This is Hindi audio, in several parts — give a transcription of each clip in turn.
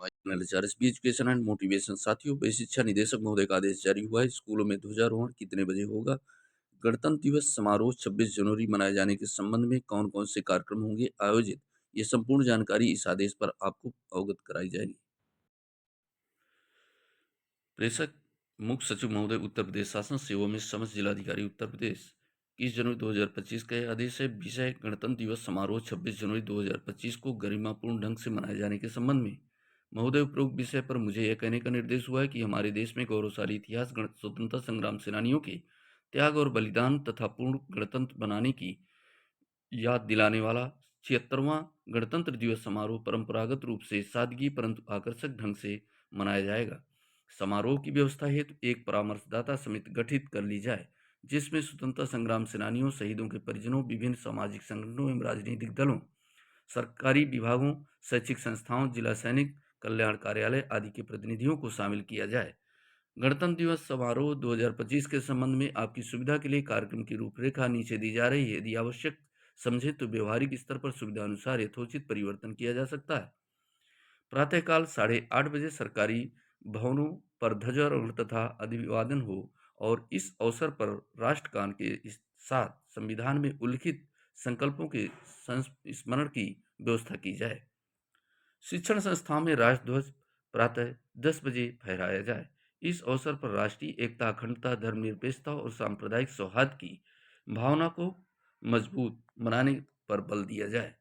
एचआर एजुकेशन एंड मोटिवेशन साथियों, वही शिक्षा निदेशक महोदय का आदेश जारी हुआ है। स्कूलों में ध्वजारोहण कितने बजे होगा? गणतंत्र दिवस समारोह 26 जनवरी मनाए जाने के संबंध में कौन कौन से कार्यक्रम होंगे आयोजित, ये संपूर्ण जानकारी इस आदेश पर आपको अवगत कराई जाएगी। प्रेषक मुख्य सचिव महोदय उत्तर प्रदेश शासन सेवा में समस्त जिलाधिकारी उत्तर प्रदेश 21 जनवरी 2025 का यह आदेश है। विषय गणतंत्र दिवस समारोह 26 जनवरी 2025 को गरिमापूर्ण ढंग से मनाए जाने के संबंध में महोदय, उपरोक्त विषय पर मुझे यह कहने का निर्देश हुआ है कि हमारे देश में गौरवशाली इतिहास, स्वतंत्रता संग्राम सेनानियों के त्याग और बलिदान तथा पूर्ण गणतंत्र बनाने की याद दिलाने वाला 76वां गणतंत्र दिवस समारोह परंपरागत रूप से सादगी परंतु आकर्षक ढंग से मनाया जाएगा। समारोह की व्यवस्था हेतु एक परामर्शदाता समिति गठित कर ली जाए, जिसमें स्वतंत्रता संग्राम सेनानियों, शहीदों के परिजनों, विभिन्न सामाजिक संगठनों एवं राजनीतिक दलों, सरकारी विभागों, शैक्षिक संस्थाओं, जिला सैनिक कल्याण कार्यालय आदि के प्रतिनिधियों को शामिल किया जाए। गणतंत्र दिवस समारोह 2025 के संबंध में आपकी सुविधा के लिए कार्यक्रम की रूपरेखा नीचे दी जा रही है। यदि आवश्यक समझे तो व्यवहारिक स्तर पर सुविधा अनुसार यथोचित परिवर्तन किया जा सकता है। प्रातःकाल 8:30 बजे सरकारी भवनों पर ध्वजारोहण तथा अभिवादन हो और इस अवसर पर राष्ट्रगान के साथ संविधान में उल्लिखित संकल्पों के स्मरण की व्यवस्था की जाए। शिक्षण संस्थाओं में राष्ट्रध्वज प्रातः 10 बजे फहराया जाए। इस अवसर पर राष्ट्रीय एकता, अखंडता, धर्मनिरपेक्षता और सांप्रदायिक सौहार्द की भावना को मजबूत बनाने पर बल दिया जाए।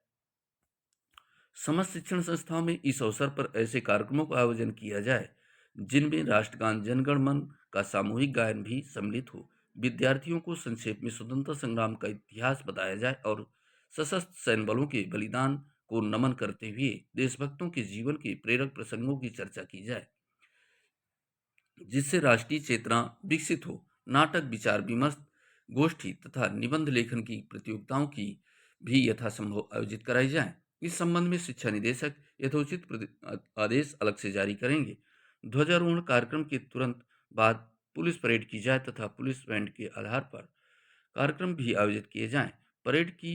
समस्त शिक्षण संस्थाओं में इस अवसर पर ऐसे कार्यक्रमों का आयोजन किया जाए जिनमें राष्ट्रगान, जनगण मन का सामूहिक गायन भी सम्मिलित हो। विद्यार्थियों को संक्षेप में स्वतंत्रता संग्राम का इतिहास बताया जाए और सशस्त्र सैन्य बलों के बलिदान को नमन करते हुए देशभक्तों के जीवन के प्रेरक प्रसंगों की चर्चा की जाए, जिससे राष्ट्रीय चेतना विकसित हो। नाटक, विचार विमर्श, गोष्ठी तथा निबंध लेखन की प्रतियोगिताओं की भी यथासंभव आयोजित कराई जाए। इस संबंध में शिक्षा निदेशक यथोचित आदेश अलग से जारी करेंगे। ध्वजारोहण कार्यक्रम के तुरंत बाद पुलिस परेड की जाए तथा पुलिस बैंड के आधार पर कार्यक्रम भी आयोजित किए जाएं। परेड की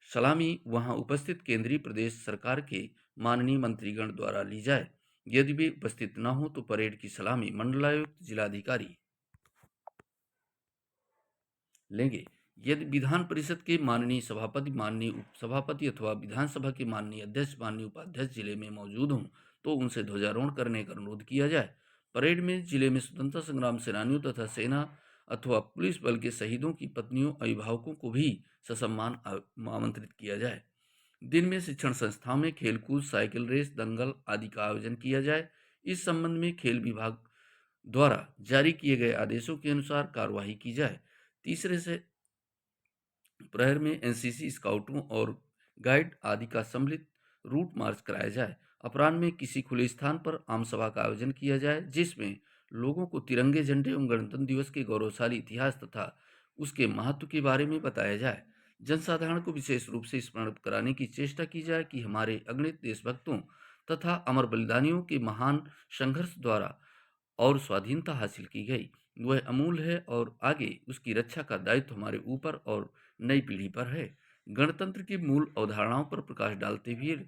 सलामी वहां उपस्थित केंद्रीय प्रदेश सरकार के माननीय मंत्रीगण द्वारा ली जाए। यदि वे उपस्थित न हो तो परेड की सलामी मंडलायुक्त, जिलाधिकारी लेंगे। यदि विधान परिषद के माननीय सभापति, माननीय उपसभापति अथवा विधानसभा के माननीय अध्यक्ष, माननीय उपाध्यक्ष जिले में मौजूद हों तो उनसे ध्वजारोहण करने का अनुरोध किया जाए। परेड में जिले में स्वतंत्रता संग्राम सेनानियों तथा सेना अथवा पुलिस बल के शहीदों की पत्नियों, अभिभावकों को भी ससम्मान आमंत्रित किया जाए। दिन में शिक्षण संस्थाओं में खेलकूद, साइकिल रेस, दंगल आदि का आयोजन किया जाए। इस संबंध में खेल विभाग द्वारा जारी किए गए आदेशों के अनुसार कार्यवाही की जाए। तीसरे से प्रहर में एनसीसी, स्काउटों और गाइड आदि का सम्मिलित रूट मार्च कराया जाए। अपराह्न में किसी खुले स्थान पर आम सभा का आयोजन किया जाए, जिसमें लोगों को तिरंगे झंडे एवं गणतंत्र दिवस के गौरवशाली इतिहास तथा उसके महत्व के बारे में बताया जाए। जनसाधारण को विशेष रूप से स्मरण कराने की चेष्टा की जाए कि हमारे अगणित देशभक्तों तथा अमर बलिदानियों के महान संघर्ष द्वारा और स्वाधीनता हासिल की गई, वह अमूल्य है और आगे उसकी रक्षा का दायित्व हमारे ऊपर और नई पीढ़ी पर है। गणतंत्र की मूल अवधारणाओं पर प्रकाश डालते हुए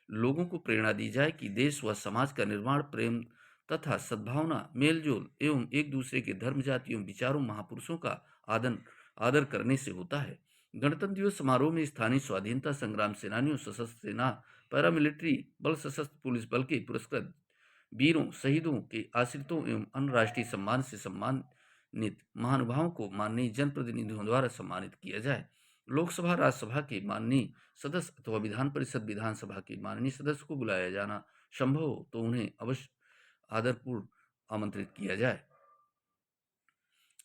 लोगों को प्रेरणा दी जाए कि देश व समाज का निर्माण प्रेम तथा सद्भावना, मेलजोल एवं एक दूसरे के धर्म, जाति एवं विचारों, महापुरुषों का आदर आदर करने से होता है। गणतंत्र दिवस समारोह में स्थानीय स्वाधीनता संग्राम सेनानियों, सशस्त्र सेना, पैरामिलिट्री बल, सशस्त्र पुलिस बल के पुरस्कृत वीरों, शहीदों के आश्रितों एवं अन्य राष्ट्रीय सम्मान से सम्मानित महानुभावों को माननीय जनप्रतिनिधियों द्वारा सम्मानित किया जाए। लोकसभा, राज्यसभा के माननीय सदस्य अथवा विधान परिषद, विधानसभा के माननीय सदस्य को बुलाया जाना संभव हो तो उन्हें अवश्य आदरपूर्वक आमंत्रित किया जाए।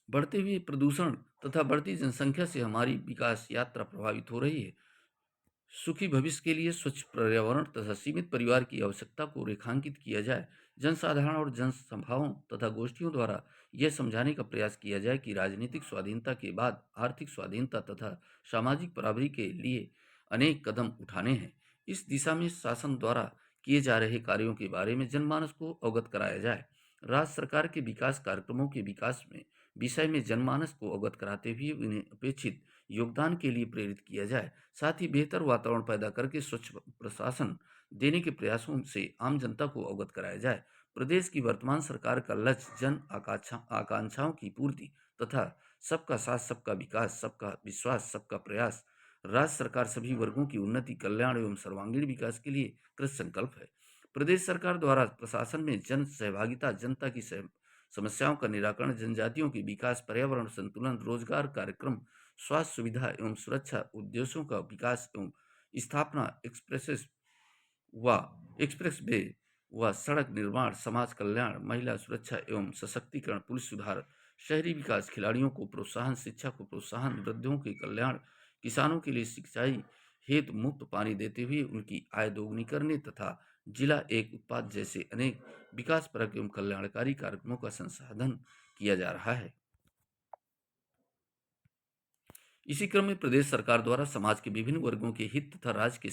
बढ़ते हुए प्रदूषण तथा बढ़ती जनसंख्या से हमारी विकास यात्रा प्रभावित हो रही है। सुखी भविष्य के लिए स्वच्छ पर्यावरण तथा सीमित परिवार की आवश्यकता को रेखांकित किया जाए। जनसाधारण और जनसभाओं तथा गोष्ठियों द्वारा यह समझाने का प्रयास किया जाए कि राजनीतिक स्वाधीनता के बाद आर्थिक स्वाधीनता तथा सामाजिक बराबरी के लिए अनेक कदम उठाने हैं। इस दिशा में शासन द्वारा किए जा रहे कार्यों के बारे में जनमानस को अवगत कराया जाए। राज्य सरकार के विकास कार्यक्रमों के विकास में विषय में जनमानस को अवगत कराते हुए उन्हें अपेक्षित योगदान के लिए प्रेरित किया जाए। साथ ही बेहतर वातावरण पैदा करके स्वच्छ प्रशासन देने के प्रयासों से आम जनता को अवगत कराया जाए। प्रदेश की वर्तमान सरकार का लक्ष्य जन आकांक्षाओं की पूर्ति तथा सबका साथ, सबका विकास, सबका विश्वास, सबका प्रयास। राज्य सरकार सभी वर्गों की उन्नति, कल्याण एवं सर्वांगीण विकास के लिए कृत संकल्प है। प्रदेश सरकार द्वारा प्रशासन में जन सहभागिता, जनता की समस्याओं का निराकरण, जनजातियों के विकास, पर्यावरण संतुलन, रोजगार कार्यक्रम, स्वास्थ्य सुविधा एवं सुरक्षा उद्देश्यों का विकास एवं स्थापना, व एक्सप्रेस वे व सड़क निर्माण, समाज कल्याण, महिला सुरक्षा एवं सशक्तिकरण, पुलिस सुधार, शहरी विकास, खिलाड़ियों को प्रोत्साहन, शिक्षा को प्रोत्साहन, वृद्धों के कल्याण, किसानों के लिए सिंचाई हेतु मुफ्त पानी देते हुए उनकी आय दोगुनी करने तथा जिला एक उत्पाद जैसे अनेक विकासपरक एवं कल्याणकारी कार्यक्रमों का संसाधन किया जा रहा है। इसी क्रम में प्रदेश सरकार द्वारा समाज के विभिन्न वर्गों के हित तथा राज्य के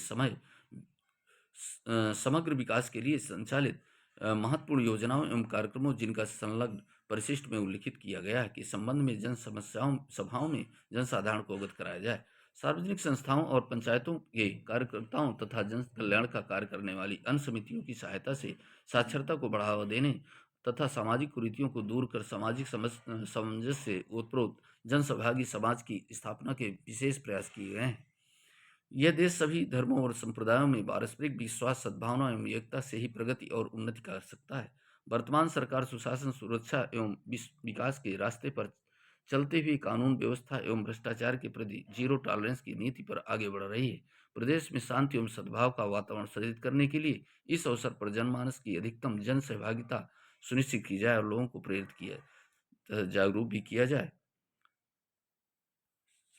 समग्र विकास के लिए संचालित महत्वपूर्ण योजनाओं एवं कार्यक्रमों जिनका संलग्न परिशिष्ट में उल्लिखित किया गया है, के संबंध में जन समस्याओं सभाओं में जनसाधारण को अवगत कराया जाए। सार्वजनिक संस्थाओं और पंचायतों के कार्यकर्ताओं तथा जन कल्याण का कार्य करने वाली अन्य समितियों की सहायता से साक्षरता को बढ़ावा देने तथा सामाजिक कुरीतियों को दूर कर सामाजिक सामंजस्य से ओतप्रोत जनसहभागी समाज की स्थापना के विशेष प्रयास किए गए हैं। यह देश सभी धर्मों और संप्रदायों में पारस्परिक विश्वास, सद्भावना एवं एकता से ही प्रगति और उन्नति कर सकता है। वर्तमान सरकार सुशासन, सुरक्षा एवं विकास के रास्ते पर चलते हुए कानून व्यवस्था एवं भ्रष्टाचार के प्रति जीरो टॉलरेंस की नीति पर आगे बढ़ रही है। प्रदेश में शांति एवं सद्भाव का वातावरण सृजित करने के लिए इस अवसर पर जनमानस की अधिकतम जन सहभागिता सुनिश्चित की जाए और लोगों को प्रेरित किया जागरूक भी किया जाए।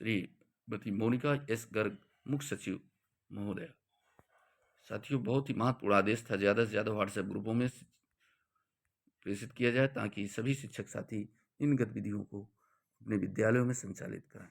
श्रीमती मोनिका एस गर्ग, मुख्य सचिव महोदय। साथियों, बहुत ही महत्वपूर्ण आदेश था। ज़्यादा से ज़्यादा व्हाट्सएप ग्रुपों में प्रेषित किया जाए ताकि सभी शिक्षक साथी इन गतिविधियों को अपने विद्यालयों में संचालित कराएं।